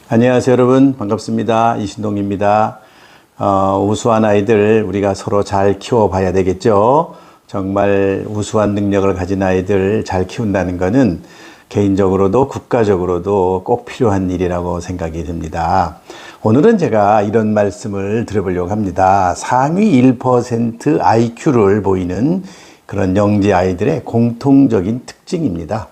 안녕하세요 여러분, 반갑습니다. 이신동입니다. 우수한 아이들 우리가 서로 잘 키워봐야 되겠죠. 정말 우수한 능력을 가진 아이들 잘 키운다는 것은 개인적으로도 국가적으로도 꼭 필요한 일이라고 생각이 듭니다. 오늘은 제가 이런 말씀을 드려보려고 합니다. 상위 1% IQ를 보이는 그런 영재 아이들의 공통적인 특징입니다.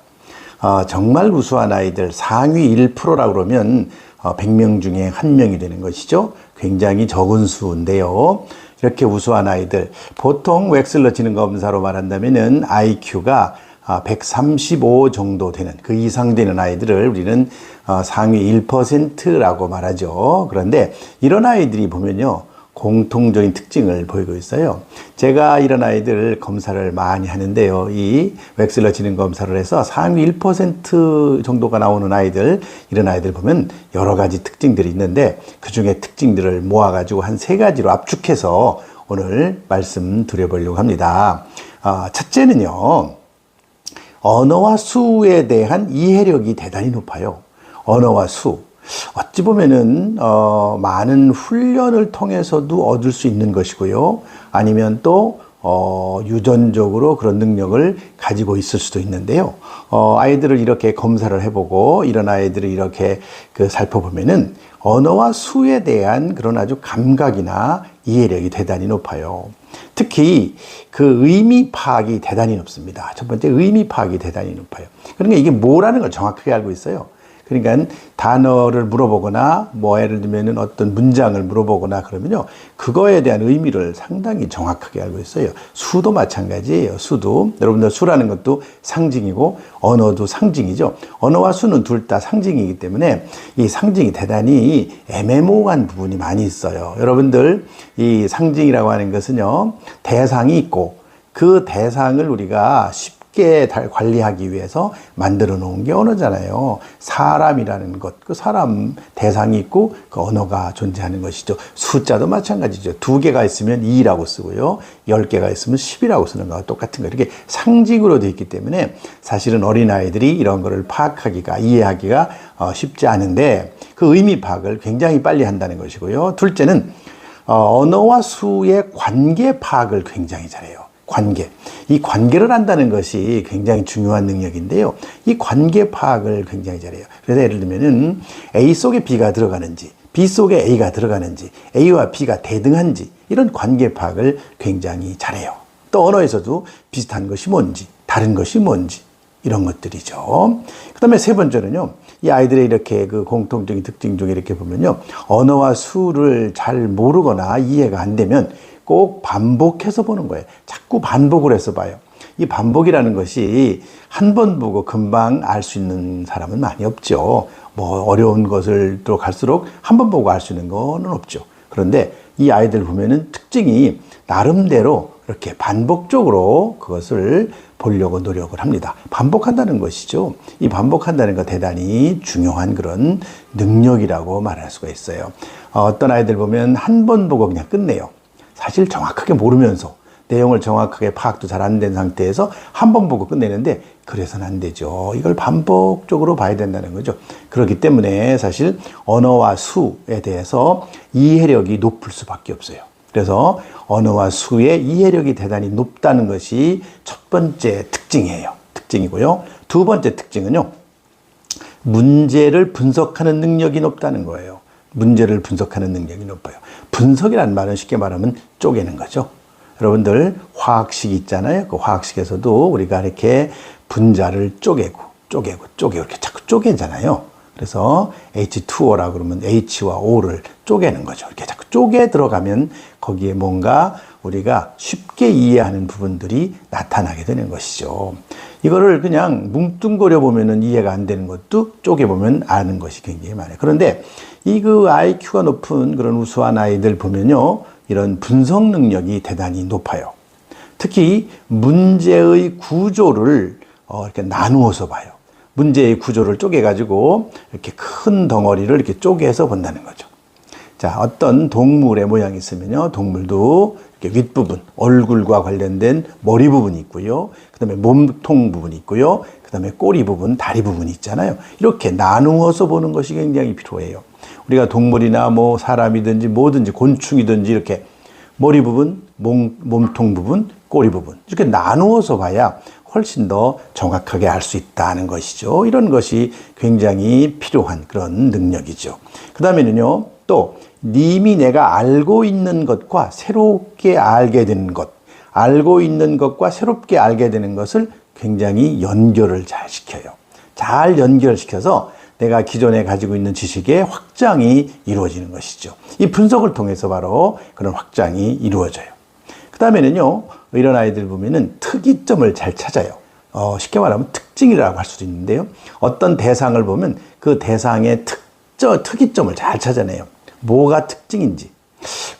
정말 우수한 아이들 상위 1%라고 그러면 100명 중에 1명이 되는 것이죠. 굉장히 적은 수인데요. 이렇게 우수한 아이들, 보통 웩슬러 지능 검사로 말한다면은 IQ가 135 정도 되는, 그 이상 되는 아이들을 우리는 상위 1%라고 말하죠. 그런데 이런 아이들이 보면요, 공통적인 특징을 보이고 있어요. 제가 이런 아이들 검사를 많이 하는데요. 이 웩슬러 지능 검사를 해서 상위 1% 정도가 나오는 아이들, 이런 아이들 보면 여러 가지 특징들이 있는데 그 중에 특징들을 모아가지고 한 3가지로 압축해서 오늘 말씀드려보려고 합니다. 첫째는요, 언어와 수에 대한 이해력이 대단히 높아요. 언어와 수. 어찌 보면은 많은 훈련을 통해서도 얻을 수 있는 것이고요. 아니면 또 유전적으로 그런 능력을 가지고 있을 수도 있는데요. 아이들을 이렇게 검사를 해보고 이런 아이들을 이렇게 살펴보면은 언어와 수에 대한 그런 아주 감각이나 이해력이 대단히 높아요. 특히 그 의미 파악이 대단히 높습니다. 첫 번째, 의미 파악이 대단히 높아요. 그러니까 이게 뭐라는 걸 정확하게 알고 있어요. 그러니까 단어를 물어보거나 예를 들면은 어떤 문장을 물어보거나 그러면요, 그거에 대한 의미를 상당히 정확하게 알고 있어요. 수도 마찬가지예요. 수도 여러분들, 수라는 것도 상징이고 언어도 상징이죠. 언어와 수는 둘 다 상징이기 때문에 이 상징이 대단히 애매모호한 부분이 많이 있어요. 여러분들, 이 상징이라고 하는 것은요, 대상이 있고 그 대상을 우리가 쉽게 관리하기 위해서 만들어 놓은 게 언어잖아요. 사람이라는 것, 그 사람 대상이 있고 그 언어가 존재하는 것이죠. 숫자도 마찬가지죠. 2개가 있으면 2라고 쓰고요. 10개가 있으면 10이라고 쓰는 거와 똑같은 거. 이렇게 상징으로 되어 있기 때문에 사실은 어린아이들이 이런 거를 파악하기가, 이해하기가 쉽지 않은데 그 의미 파악을 굉장히 빨리 한다는 것이고요. 둘째는 언어와 수의 관계 파악을 굉장히 잘해요. 관계. 이 관계를 한다는 것이 굉장히 중요한 능력인데요. 이 관계 파악을 굉장히 잘해요. 그래서 예를 들면은 A 속에 B가 들어가는지, B 속에 A가 들어가는지, A와 B가 대등한지, 이런 관계 파악을 굉장히 잘해요. 또 언어에서도 비슷한 것이 뭔지, 다른 것이 뭔지, 이런 것들이죠. 그 다음에 세 번째는요, 이 아이들의 이렇게 그 공통적인 특징 중에 이렇게 보면요, 언어와 수를 잘 모르거나 이해가 안 되면 꼭 반복해서 보는 거예요. 자꾸 반복을 해서 봐요. 이 반복이라는 것이 한 번 보고 금방 알 수 있는 사람은 많이 없죠. 어려운 것을 또 갈수록 한 번 보고 알 수 있는 거는 없죠. 그런데 이 아이들 보면은 특징이 나름대로 이렇게 반복적으로 그것을 보려고 노력을 합니다. 반복한다는 것이죠. 이 반복한다는 거 대단히 중요한 그런 능력이라고 말할 수가 있어요. 어떤 아이들 보면 한 번 보고 그냥 끝내요. 사실 정확하게 모르면서 내용을 정확하게 파악도 잘 안 된 상태에서 한 번 보고 끝내는데 그래서는 안 되죠. 이걸 반복적으로 봐야 된다는 거죠. 그렇기 때문에 사실 언어와 수에 대해서 이해력이 높을 수밖에 없어요. 그래서 언어와 수의 이해력이 대단히 높다는 것이 첫 번째 특징이고요. 두 번째 특징은요, 문제를 분석하는 능력이 높다는 거예요. 문제를 분석하는 능력이 높아요. 분석이라는 말은 쉽게 말하면 쪼개는 거죠. 여러분들 화학식 있잖아요. 그 화학식에서도 우리가 이렇게 분자를 쪼개고 이렇게 자꾸 쪼개잖아요. 그래서 H2O라고 그러면 H와 O를 쪼개는 거죠. 이렇게 자꾸 쪼개 들어가면 거기에 뭔가 우리가 쉽게 이해하는 부분들이 나타나게 되는 것이죠. 이거를 그냥 뭉뚱거려 보면은 이해가 안 되는 것도 쪼개 보면 아는 것이 굉장히 많아요. 그런데 이 IQ가 높은 그런 우수한 아이들 보면요, 이런 분석 능력이 대단히 높아요. 특히 문제의 구조를 이렇게 나누어서 봐요. 문제의 구조를 쪼개가지고 이렇게 큰 덩어리를 이렇게 쪼개서 본다는 거죠. 자, 어떤 동물의 모양이 있으면요, 동물도 이렇게 윗부분, 얼굴과 관련된 머리 부분이 있고요. 그 다음에 몸통 부분이 있고요. 그 그다음에 꼬리 부분, 다리 부분이 있잖아요. 이렇게 나누어서 보는 것이 굉장히 필요해요. 우리가 동물이나 뭐 사람이든지 뭐든지 곤충이든지 이렇게 머리 부분, 몸통 부분, 꼬리 부분 이렇게 나누어서 봐야 훨씬 더 정확하게 알 수 있다는 것이죠. 이런 것이 굉장히 필요한 그런 능력이죠. 그 다음에는요, 또 님이 내가 알고 있는 것과 새롭게 알게 되는 것, 알고 있는 것과 새롭게 알게 되는 것을 굉장히 연결을 잘 시켜요. 잘 연결시켜서 내가 기존에 가지고 있는 지식의 확장이 이루어지는 것이죠. 이 분석을 통해서 바로 그런 확장이 이루어져요. 그 다음에는요, 이런 아이들 보면은 특이점을 잘 찾아요. 쉽게 말하면 특징이라고 할 수도 있는데요. 어떤 대상을 보면 그 대상의 특이점을 잘 찾아내요. 뭐가 특징인지.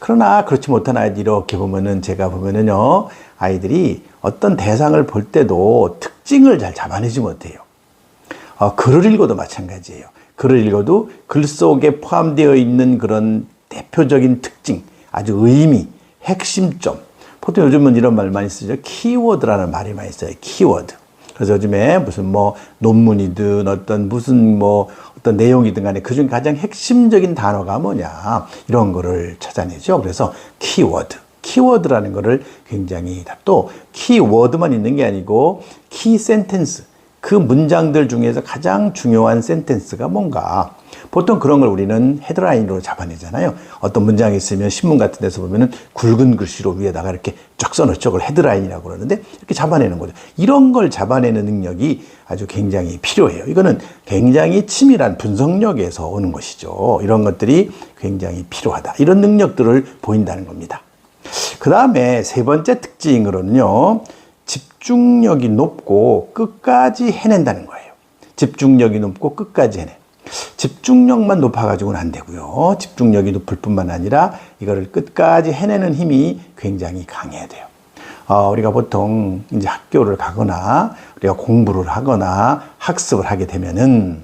그러나 그렇지 못한 아이들 이렇게 보면은 제가 보면은요, 아이들이 어떤 대상을 볼 때도 특징을 잘 잡아내지 못해요. 글을 읽어도 마찬가지예요. 글을 읽어도 글 속에 포함되어 있는 그런 대표적인 특징, 아주 의미, 핵심점. 보통 요즘은 이런 말 많이 쓰죠. 키워드라는 말이 많이 써요. 키워드. 그래서 요즘에 무슨 뭐 논문이든 어떤 내용이든 간에 그중 가장 핵심적인 단어가 뭐냐. 이런 거를 찾아내죠. 그래서 키워드. 키워드라는 거를 굉장히 또 키워드만 있는 게 아니고 키 센텐스. 그 문장들 중에서 가장 중요한 센텐스가 뭔가. 보통 그런 걸 우리는 헤드라인으로 잡아내잖아요. 어떤 문장이 있으면 신문 같은 데서 보면은 굵은 글씨로 위에다가 이렇게 쫙 써놓죠. 그걸 헤드라인이라고 그러는데 이렇게 잡아내는 거죠. 이런 걸 잡아내는 능력이 아주 굉장히 필요해요. 이거는 굉장히 치밀한 분석력에서 오는 것이죠. 이런 것들이 굉장히 필요하다. 이런 능력들을 보인다는 겁니다. 그 다음에 세 번째 특징으로는요. 집중력이 높고 끝까지 해낸다는 거예요. 집중력이 높고 끝까지 해내. 집중력만 높아가지고는 안 되고요. 집중력이 높을 뿐만 아니라 이거를 끝까지 해내는 힘이 굉장히 강해야 돼요. 우리가 보통 이제 학교를 가거나 우리가 공부를 하거나 학습을 하게 되면은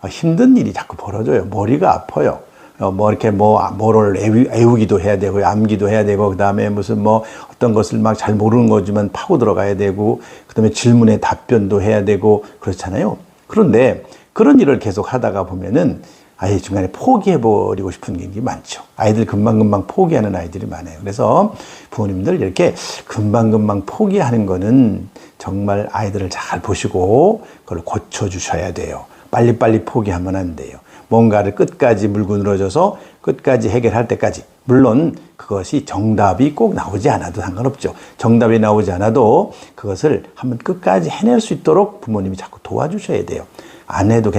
힘든 일이 자꾸 벌어져요. 머리가 아파요. 뭐를 애우기도 해야 되고, 암기도 해야 되고, 그 다음에 어떤 것을 막 잘 모르는 거지만 파고 들어가야 되고, 그 다음에 질문에 답변도 해야 되고, 그렇잖아요. 그런데 그런 일을 계속 하다가 보면은 아예 중간에 포기해버리고 싶은 게 많죠. 아이들 금방금방 포기하는 아이들이 많아요. 그래서 부모님들 이렇게 금방금방 포기하는 거는 정말 아이들을 잘 보시고 그걸 고쳐주셔야 돼요. 빨리빨리 포기하면 안 돼요. 뭔가를 끝까지 물고 늘어져서 끝까지 해결할 때까지. 물론 그것이 정답이 꼭 나오지 않아도 상관없죠. 정답이 나오지 않아도 그것을 한번 끝까지 해낼 수 있도록 부모님이 자꾸 도와주셔야 돼요. 안 해도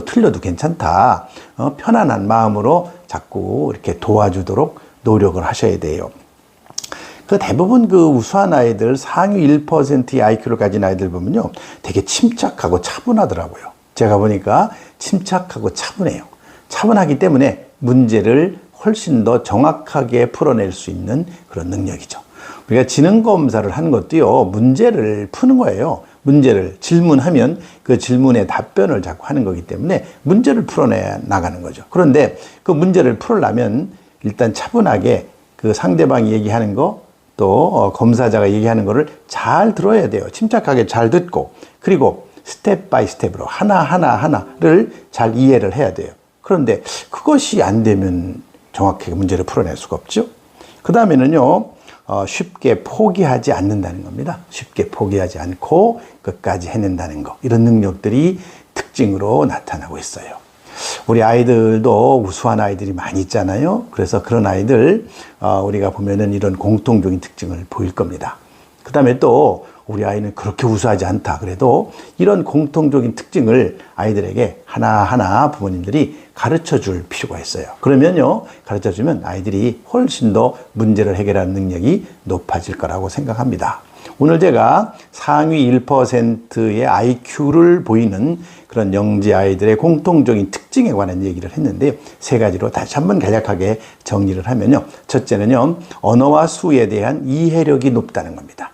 틀려도 괜찮다. 편안한 마음으로 자꾸 이렇게 도와주도록 노력을 하셔야 돼요. 대부분 우수한 아이들, 상위 1%의 IQ를 가진 아이들 보면요. 되게 침착하고 차분하더라고요. 제가 보니까 침착하고 차분해요. 차분하기 때문에 문제를 훨씬 더 정확하게 풀어낼 수 있는 그런 능력이죠. 우리가 지능 검사를 하는 것도요, 문제를 푸는 거예요. 문제를 질문하면 그 질문에 답변을 자꾸 하는 거기 때문에 문제를 풀어내 나가는 거죠. 그런데 그 문제를 풀으려면 일단 차분하게 그 상대방이 얘기하는 거, 또 검사자가 얘기하는 거를 잘 들어야 돼요. 침착하게 잘 듣고, 그리고 스텝 바이 스텝으로 하나를 잘 이해를 해야 돼요. 그런데 그것이 안 되면 정확하게 문제를 풀어낼 수가 없죠. 그 다음에는요, 쉽게 포기하지 않는다는 겁니다. 쉽게 포기하지 않고 끝까지 해낸다는 거. 이런 능력들이 특징으로 나타나고 있어요. 우리 아이들도 우수한 아이들이 많이 있잖아요. 그래서 그런 아이들, 우리가 보면은 이런 공통적인 특징을 보일 겁니다. 그 다음에 또 우리 아이는 그렇게 우수하지 않다 그래도 이런 공통적인 특징을 아이들에게 하나하나 부모님들이 가르쳐 줄 필요가 있어요. 그러면요, 가르쳐 주면 아이들이 훨씬 더 문제를 해결하는 능력이 높아질 거라고 생각합니다. 오늘 제가 상위 1%의 IQ를 보이는 그런 영재 아이들의 공통적인 특징에 관한 얘기를 했는데요. 세 가지로 다시 한번 간략하게 정리를 하면요. 첫째는요, 언어와 수에 대한 이해력이 높다는 겁니다.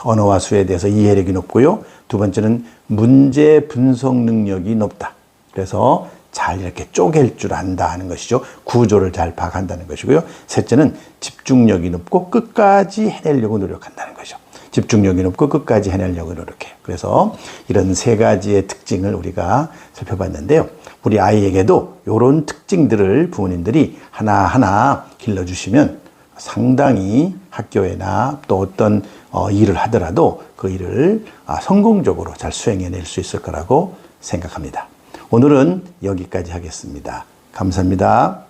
언어와 수에 대해서 이해력이 높고요. 두 번째는 문제 분석 능력이 높다. 그래서 잘 이렇게 쪼갤 줄 안다 하는 것이죠. 구조를 잘 파악한다는 것이고요. 셋째는 집중력이 높고 끝까지 해내려고 노력한다는 거죠. 집중력이 높고 끝까지 해내려고 노력해요. 그래서 이런 세 가지의 특징을 우리가 살펴봤는데요. 우리 아이에게도 이런 특징들을 부모님들이 하나하나 길러주시면 상당히 학교에나 또 어떤 일을 하더라도 그 일을 성공적으로 잘 수행해낼 수 있을 거라고 생각합니다. 오늘은 여기까지 하겠습니다. 감사합니다.